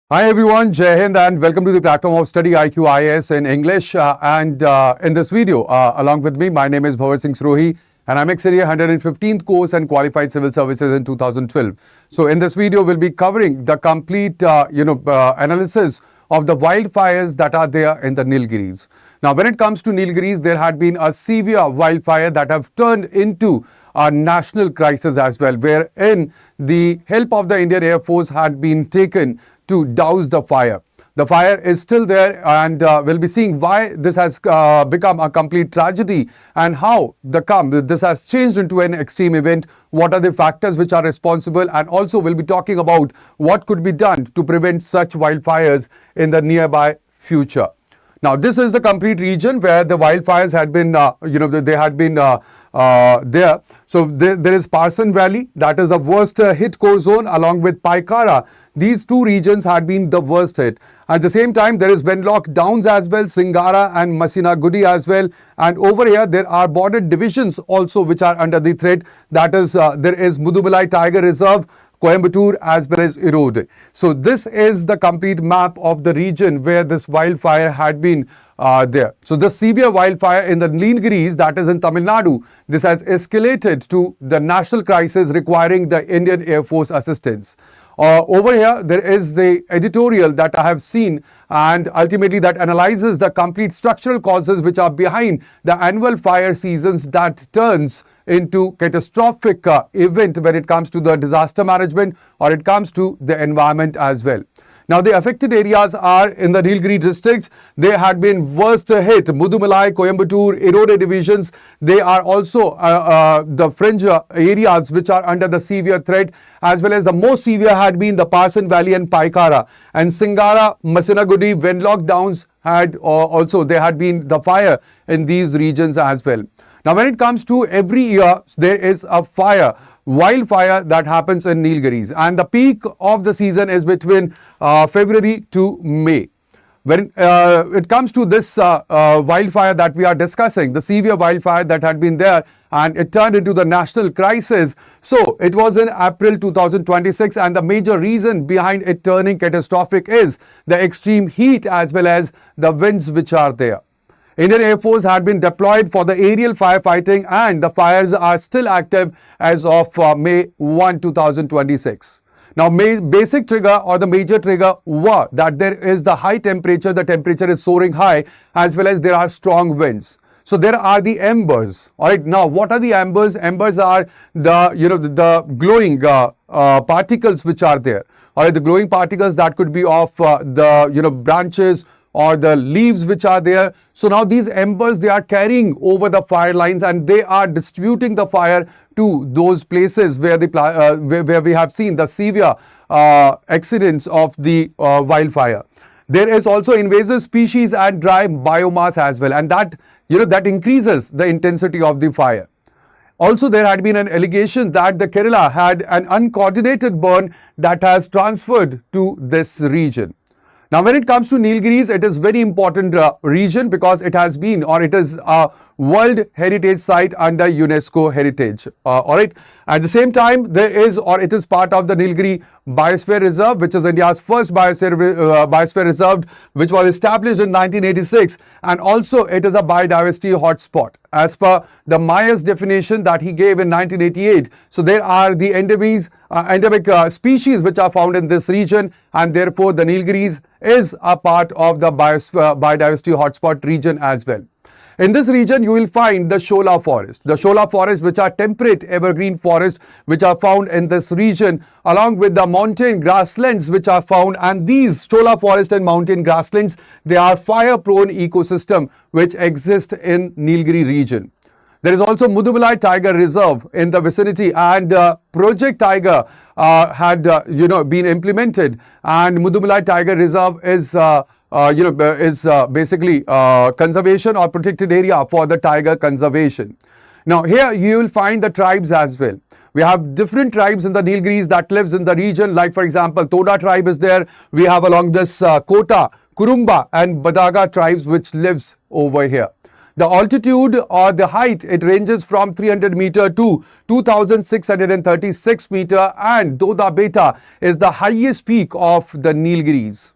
Hi everyone, Jai Hind and welcome to the platform of StudyIQ IAS in English. In this video, along with me, my name is worsens and I'm exiting 115th course and qualified civil services in 2012. So in this video, we'll be covering the complete, analysis of the wildfires that are there in the Nilgiris. Now, when it comes to Nilgiris, there had been a severe wildfire that have turned into a national crisis as well, wherein the help of the Indian Air Force had been taken to douse the fire. The fire is still there, and we'll be seeing why this has become a complete tragedy and how this has changed into an extreme event. What are the factors which are responsible, and also we'll be talking about what could be done to prevent such wildfires in the nearby future. Now, this is the complete region where the wildfires had been, there. So, there is Parson Valley, that is the worst hit core zone, along with Paikara. These two regions had been the worst hit. At the same time, there is Wenlock Downs as well, Singara and Masinagudi as well. And over here, there are border divisions also which are under the threat. That is, there is Mudumalai Tiger Reserve, Coimbatore as well as Erode. So this is the complete map of the region where this wildfire had been there. So the severe wildfire in the Nilgiris, that is in Tamil Nadu, this has escalated to the national crisis requiring the Indian Air Force assistance. Over here, there is the editorial that I have seen, and ultimately that analyzes the complete structural causes which are behind the annual fire seasons that turns into catastrophic event when it comes to the disaster management or it comes to the environment as well. Now, the affected areas are in the Nilgiri district. They had been worst hit. Mudumalai, Coimbatore, Erode divisions. They are also the fringe areas which are under the severe threat, as well as the most severe had been the Parson Valley and Paikara. And Singara, Masinagudi, Wenlock Downs had also, there had been the fire in these regions as well. Now, when it comes to every year, there is a wildfire that happens in Nilgiris, and the peak of the season is between February to May. When it comes to this wildfire that we are discussing, the severe wildfire that had been there and it turned into the national crisis. So it was in April 2026, and the major reason behind it turning catastrophic is the extreme heat as well as the winds which are there. Indian Air Force had been deployed for the aerial firefighting, and the fires are still active as of May 1, 2026. Now, basic trigger or the major trigger were that there is the high temperature, the temperature is soaring high, as well as there are strong winds. So there are the embers. All right. Now, what are the embers? Embers are the glowing particles which are there. All right, the glowing particles that could be of the branches or the leaves which are there. So now these embers, they are carrying over the fire lines and they are distributing the fire to those places where where we have seen the severe accidents of the wildfire. There is also invasive species and dry biomass as well, and that increases the intensity of the fire. Also, there had been an allegation that the Kerala had an uncoordinated burn that has transferred to this region. Now, when it comes to Nilgiris, it is very important region because it has been, or it is a World Heritage Site under UNESCO Heritage. All right. At the same time, there is, or it is part of the Nilgiri Biosphere Reserve, which is India's first biosphere reserve, which was established in 1986, and also it is a biodiversity hotspot as per the Myers definition that he gave in 1988. So there are the endemic species which are found in this region, and therefore the Nilgiris is a part of the biodiversity hotspot region as well. In this region, you will find the Shola forest. The Shola forest, which are temperate evergreen forests, which are found in this region, along with the mountain grasslands which are found. And these Shola forest and mountain grasslands, they are fire-prone ecosystem which exist in Nilgiri region. There is also Mudumalai Tiger Reserve in the vicinity, and Project Tiger had been implemented, and Mudumalai Tiger Reserve is basically conservation or protected area for the tiger conservation. Now, here you will find the tribes as well. We have different tribes in the Nilgiris that lives in the region. Like, for example, Toda tribe is there. We have along this Kota, Kurumba and Badaga tribes which lives over here. The altitude or the height, it ranges from 300 meter to 2636 meter, and Doda Beta is the highest peak of the Nilgiris.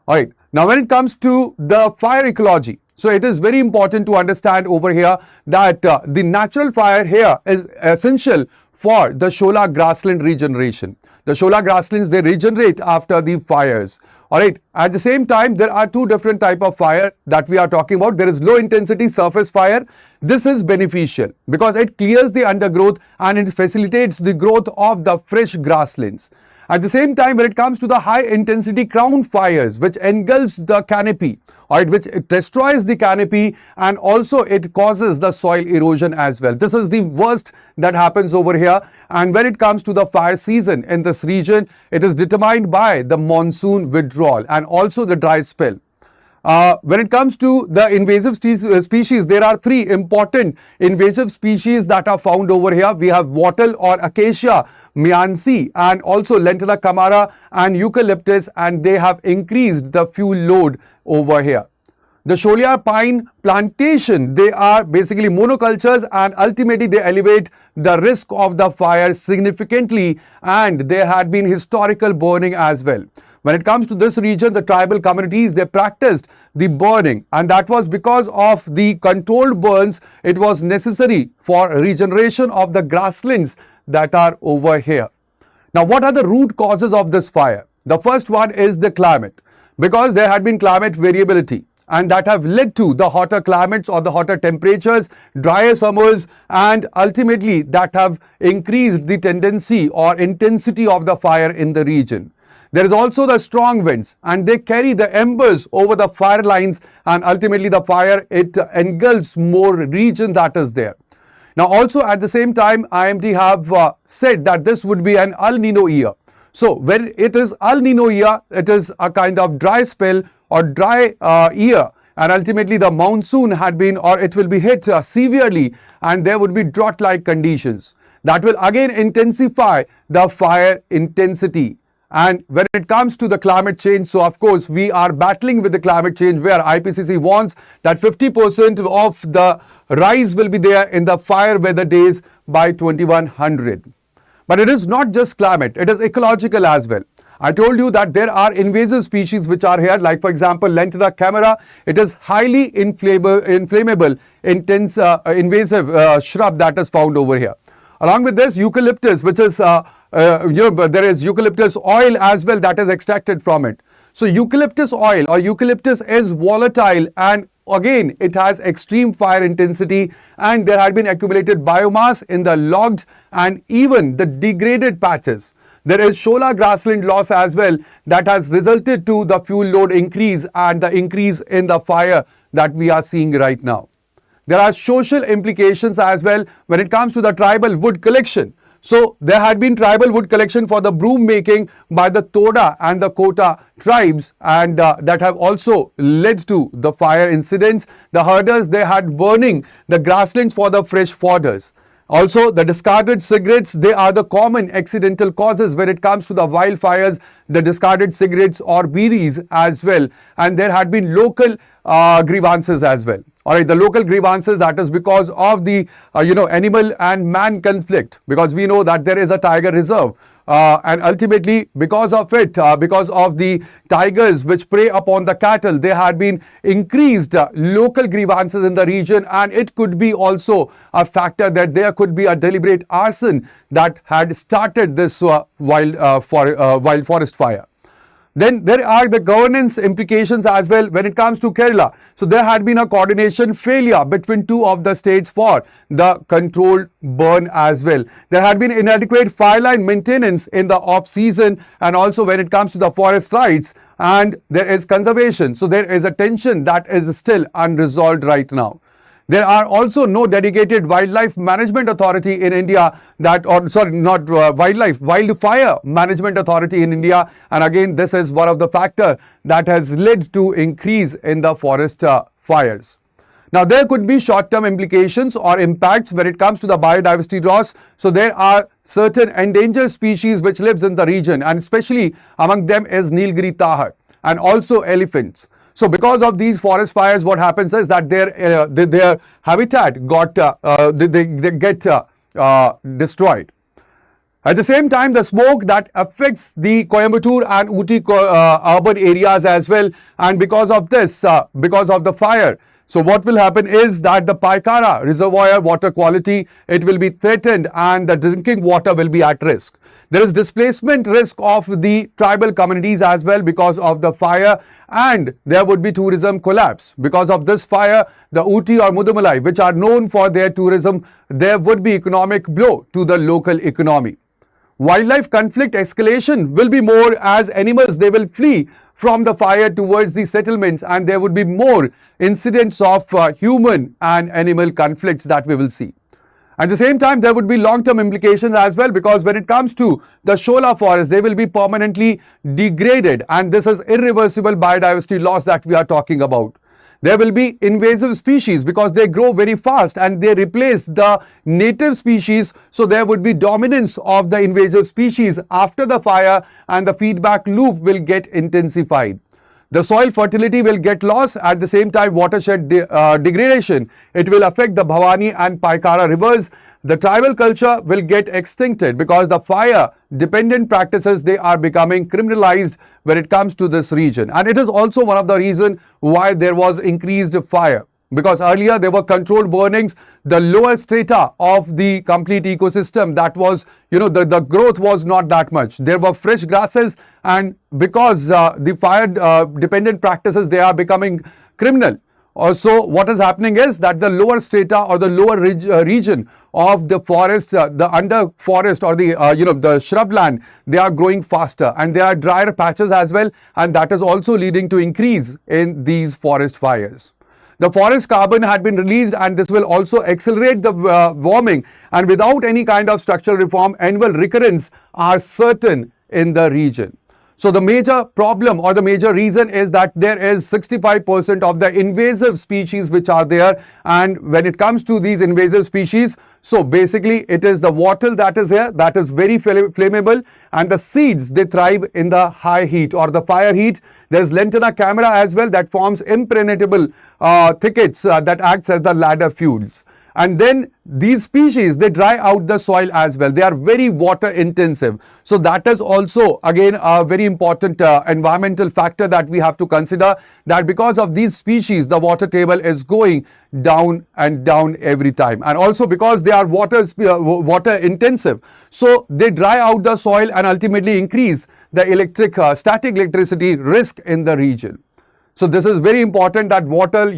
Alright, now when it comes to the fire ecology, so it is very important to understand over here that the natural fire here is essential for the Shola grassland regeneration. The Shola grasslands, they regenerate after the fires. Alright, at the same time, there are two different type of fire that we are talking about. There is low intensity surface fire. This is beneficial because it clears the undergrowth and it facilitates the growth of the fresh grasslands. At the same time, when it comes to the high intensity crown fires, which engulfs the canopy, alright, which it destroys the canopy, and also it causes the soil erosion as well. This is the worst that happens over here. And when it comes to the fire season in this region, it is determined by the monsoon withdrawal and also the dry spell. When it comes to the invasive species, there are three important invasive species that are found over here. We have wattle or acacia myansi, and also lentilla camara and eucalyptus, and they have increased the fuel load over here. The Sholia pine plantation, they are basically monocultures, and ultimately they elevate the risk of the fire significantly, and there had been historical burning as well. When it comes to this region, the tribal communities, they practiced the burning, and that was because of the controlled burns. It was necessary for regeneration of the grasslands that are over here. Now, what are the root causes of this fire? The first one is the climate, because there had been climate variability, and that have led to the hotter climates or the hotter temperatures, drier summers, and ultimately that have increased the tendency or intensity of the fire in the region. There is also the strong winds, and they carry the embers over the fire lines, and ultimately the fire, it engulfs more region that is there. Now also at the same time, IMD have said that this would be an El Nino year. So when it is El Nino year, it is a kind of dry spell or dry year, and ultimately the monsoon had been, or it will be hit severely, and there would be drought-like conditions. That will again intensify the fire intensity. And when it comes to the climate change, so of course we are battling with the climate change, where IPCC warns that 50% of the rise will be there in the fire weather days by 2100. But it is not just climate, it is ecological as well. I told you that there are invasive species which are here, like for example lentilla camara. It is highly inflammable, intense invasive shrub that is found over here. Along with this, eucalyptus, which is there is eucalyptus oil as well that is extracted from it. So eucalyptus oil or eucalyptus is volatile, and again it has extreme fire intensity, and there had been accumulated biomass in the logged and even the degraded patches. There is Shola grassland loss as well that has resulted to the fuel load increase and the increase in the fire that we are seeing right now. There are social implications as well when it comes to the tribal wood collection. So there had been tribal wood collection for the broom making by the Toda and the Kota tribes, and that have also led to the fire incidents. The herders, they had burning the grasslands for the fresh fodders. Also, the discarded cigarettes, they are the common accidental causes when it comes to the wildfires, the discarded cigarettes or beeries as well. And there had been local grievances as well. Alright, the local grievances, that is because of the animal and man conflict, because we know that there is a tiger reserve, and ultimately because of it, because of the tigers which prey upon the cattle, there had been increased local grievances in the region, and it could be also a factor that there could be a deliberate arson that had started this wild forest fire. Then there are the governance implications as well when it comes to Kerala. So there had been a coordination failure between two of the states for the controlled burn as well. There had been inadequate fire line maintenance in the off season, and also when it comes to the forest rights, and there is conservation. So there is a tension that is still unresolved right now. There are also no dedicated wildlife management authority in India wildfire management authority in India. And again, this is one of the factors that has led to increase in the forest fires. Now, there could be short-term implications or impacts when it comes to the biodiversity loss. So there are certain endangered species which lives in the region, and especially among them is Nilgiri tahar and also elephants. So because of these forest fires, what happens is that their habitat they get destroyed. At the same time, the smoke that affects the Coimbatore and Ooty urban areas as well, and because of this, because of the fire, so what will happen is that the Paikara reservoir water quality, it will be threatened and the drinking water will be at risk. There is displacement risk of the tribal communities as well because of the fire, and there would be tourism collapse. Because of this fire, the Ooty or Mudumalai, which are known for their tourism, there would be economic blow to the local economy. Wildlife conflict escalation will be more as animals, they will flee from the fire towards the settlements, and there would be more incidents of human and animal conflicts that we will see. At the same time, there would be long-term implications as well, because when it comes to the Shola forest, they will be permanently degraded, and this is irreversible biodiversity loss that we are talking about. There will be invasive species because they grow very fast and they replace the native species. So there would be dominance of the invasive species after the fire, and the feedback loop will get intensified. The soil fertility will get lost. At the same time, watershed degradation, it will affect the Bhavani and Paikara rivers. The tribal culture will get extincted because the fire dependent practices, they are becoming criminalized when it comes to this region. And it is also one of the reasons why there was increased fire, because earlier there were controlled burnings. The lower strata of the complete ecosystem, that was, the growth was not that much. There were fresh grasses, and because the fire dependent practices, they are becoming criminal. Also, what is happening is that the lower strata or the lower region of the forest, the under forest or the the shrubland, they are growing faster, and there are drier patches as well, and that is also leading to increase in these forest fires. The forest carbon had been released, and this will also accelerate the warming, and without any kind of structural reform, annual recurrence are certain in the region. So the major problem or the major reason is that there is 65% of the invasive species which are there, and when it comes to these invasive species, so basically it is the wattle that is here, that is very flammable, and the seeds, they thrive in the high heat or the fire heat. There's Lantana camera as well that forms impenetrable thickets that acts as the ladder fuels. And then these species, they dry out the soil as well. They are very water intensive. So that is also again a very important environmental factor that we have to consider, that because of these species, the water table is going down and down every time. And also because they are water intensive, so they dry out the soil and ultimately increase the static electricity risk in the region. So this is very important that wattle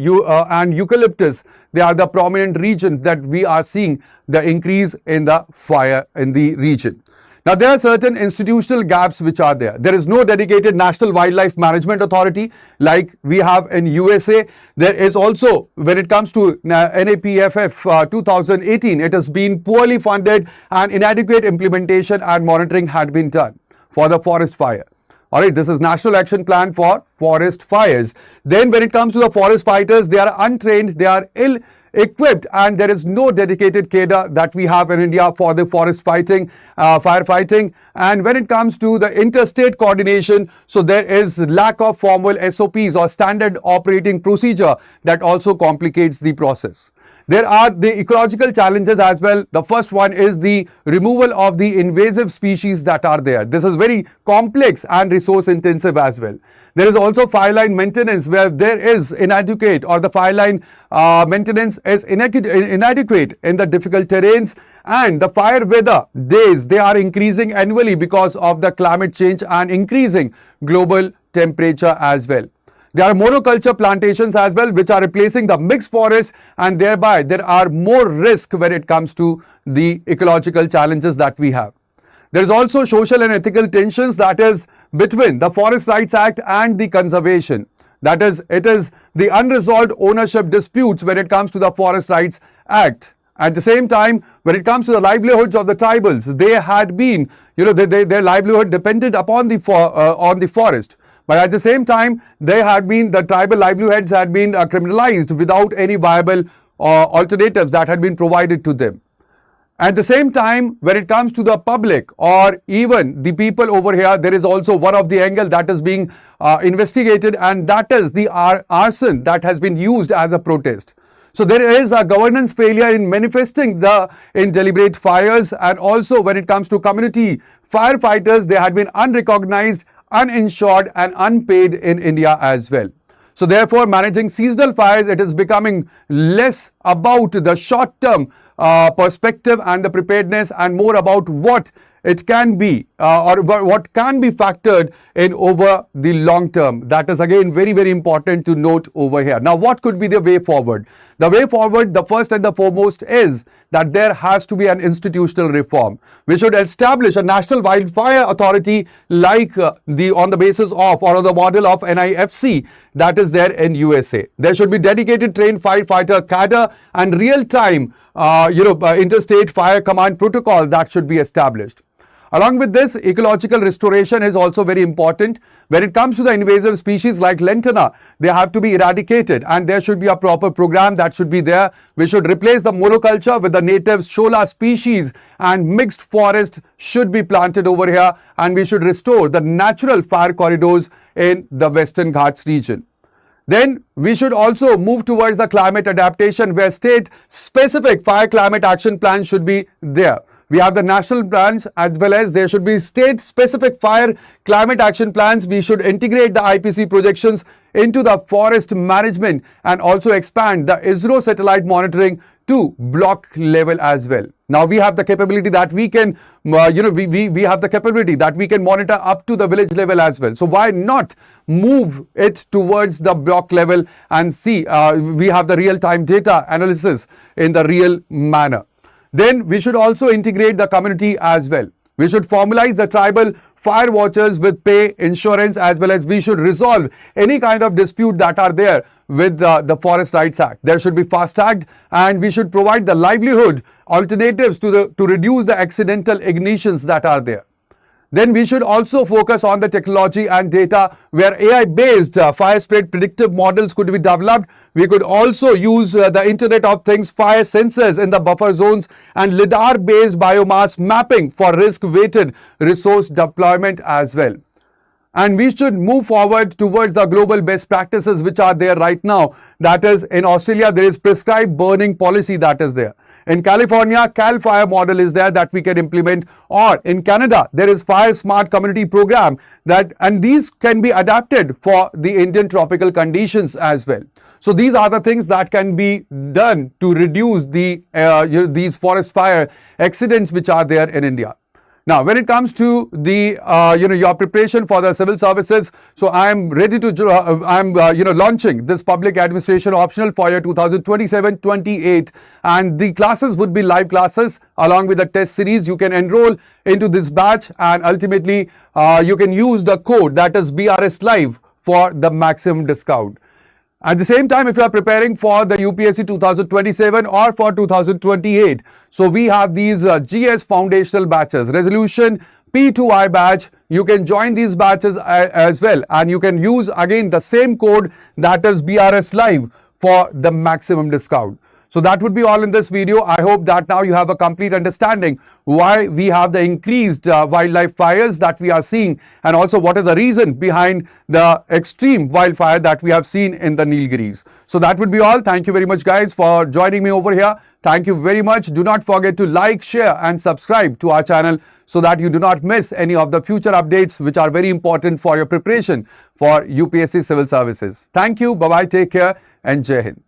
and eucalyptus, they are the prominent regions that we are seeing the increase in the fire in the region. Now, there are certain institutional gaps which are there. There is no dedicated National Wildlife Management Authority like we have in USA. There is also, when it comes to NAPFF 2018, it has been poorly funded, and inadequate implementation and monitoring had been done for the forest fire. All right, this is National Action Plan for Forest Fires. Then when it comes to the forest fighters, they are untrained, they are ill-equipped, and there is no dedicated cadre that we have in India for the forest fighting, firefighting. And when it comes to the interstate coordination, so there is lack of formal SOPs or standard operating procedure that also complicates the process. There are the ecological challenges as well. The first one is the removal of the invasive species that are there. This is very complex and resource intensive as well. There is also fire line maintenance, where there is inadequate, or the fire line maintenance is inadequate in the difficult terrains, and the fire weather days, they are increasing annually because of the climate change and increasing global temperature as well. There are monoculture plantations as well, which are replacing the mixed forest, and thereby there are more risk when it comes to the ecological challenges that we have. There is also social and ethical tensions, that is between the Forest Rights Act and the conservation. That is, it is the unresolved ownership disputes when it comes to the Forest Rights Act. At the same time, when it comes to the livelihoods of the tribals, they had been, their livelihood depended upon the forest. But at the same time, the tribal livelihoods had been criminalized without any viable alternatives that had been provided to them. At the same time, when it comes to the public or even the people over here, there is also one of the angle that is being investigated, and that is the arson that has been used as a protest. So there is a governance failure in manifesting in deliberate fires, and also when it comes to community firefighters, they had been unrecognized, uninsured and unpaid in India as well. So therefore, managing seasonal fires, it is becoming less about the short-term perspective and the preparedness, and more about what it can be or what can be factored in over the long term. That is again very, very important to note over here. Now, what could be the way forward? The way forward, the first and the foremost is that there has to be an institutional reform. We should establish a national wildfire authority like on the basis of or on the model of NIFC that is there in USA. There should be dedicated trained firefighter cadre and real-time interstate fire command protocol that should be established. Along with this, ecological restoration is also very important. When it comes to the invasive species like lantana, they have to be eradicated, and there should be a proper program that should be there. We should replace the monoculture with the native shola species, and mixed forest should be planted over here, and we should restore the natural fire corridors in the Western Ghats region. Then we should also move towards the climate adaptation, where state-specific fire climate action plans should be there. We have the national plans, as well as there should be state-specific fire climate action plans. We should integrate the IPC projections into the forest management and also expand the ISRO satellite monitoring to block level as well. Now we have the capability that we can, we have the capability that we can monitor up to the village level as well. So why not move it towards the block level and see we have the real-time data analysis in the real manner. Then we should also integrate the community as well. We should formalize the tribal fire watchers with pay, insurance, as well as we should resolve any kind of dispute that are there with the Forest Rights Act. There should be fast act, and we should provide the livelihood alternatives to reduce the accidental ignitions that are there. Then we should also focus on the technology and data, where AI-based fire spread predictive models could be developed. We could also use the Internet of Things fire sensors in the buffer zones and LiDAR-based biomass mapping for risk-weighted resource deployment as well. And we should move forward towards the global best practices which are there right now. That is, in Australia, there is prescribed burning policy that is there. In California, Cal Fire model is there that we can implement. Or in Canada, there is Fire Smart Community Program and these can be adapted for the Indian tropical conditions as well. So these are the things that can be done to reduce these forest fire accidents which are there in India. Now, when it comes to the your preparation for the civil services, so I am ready to launching this public administration optional for year 2027-28, and the classes would be live classes along with the test series. You can enroll into this batch, and ultimately you can use the code that is BRS Live for the maximum discount. At the same time, if you are preparing for the UPSC 2027 or for 2028, so we have these GS foundational batches, resolution P2I batch. You can join these batches as well, and you can use again the same code that is BRS Live for the maximum discount. So that would be all in this video. I hope that now you have a complete understanding why we have the increased wildlife fires that we are seeing, and also what is the reason behind the extreme wildfire that we have seen in the Nilgiris. So that would be all. Thank you very much, guys, for joining me over here. Thank you very much. Do not forget to like, share and subscribe to our channel so that you do not miss any of the future updates which are very important for your preparation for UPSC Civil Services. Thank you. Bye-bye. Take care and Jai Hind.